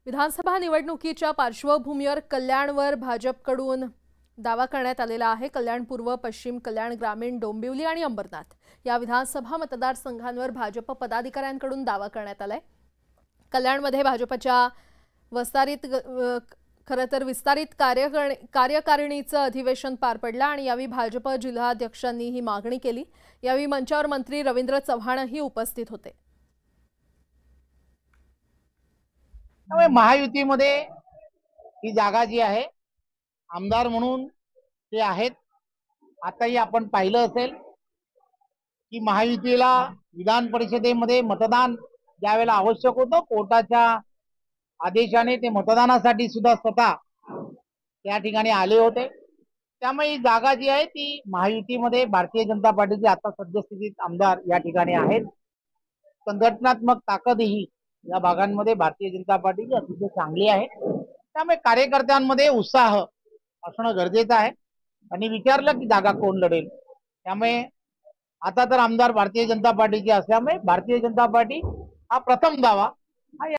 विधानसभा निवडणुकीच्या पार्श्वभूमीवर कल्याणवर भाजपकडून दावा करण्यात आलेला आहे। कल्याण पूर्व, पश्चिम, कल्याण ग्रामीण, डोंबिवली आणि अंबरनाथ या विधानसभा मतदारसंघांवर भाजप पदाधिकाऱ्यांकडून दावा करण्यात आलाय। कल्याणमध्ये भाजपच्या विस्तारित कार्यकारिणीचं अधिवेशन पार पडलं आणि यावेळी भाजप जिल्हाध्यक्षांनी ही मागणी केली। यावेळी मंचावर मंत्री रवींद्र चव्हाणही उपस्थित होते। महायुतीमध्ये ही जागा जी आहे आमदार म्हणून ते आहेत। आताही आपण पाहिलं असेल की महायुतीला विधान परिषदेमध्ये मतदान ज्यावेळेला आवश्यक होतं कोर्टाच्या आदेशाने ते मतदानासाठी सुद्धा स्वतः त्या ठिकाणी आले होते। त्यामुळे ही जागा जी आहे ती महायुतीमध्ये भारतीय जनता पार्टीचे आता सद्यस्थितीत आमदार या ठिकाणी आहेत। संघटनात्मक ताकदही या भागांमध्ये भारतीय जनता पार्टीची अतिशय चांगली आहे। त्यामुळे कार्यकर्त्यांमध्ये उत्साह असणं गरजेचं आहे। आणि विचारलं की जागा कोण लढेल, त्यामुळे आता तर आमदार भारतीय जनता पार्टीचे असल्यामुळे भारतीय जनता पार्टी हा प्रथम दावा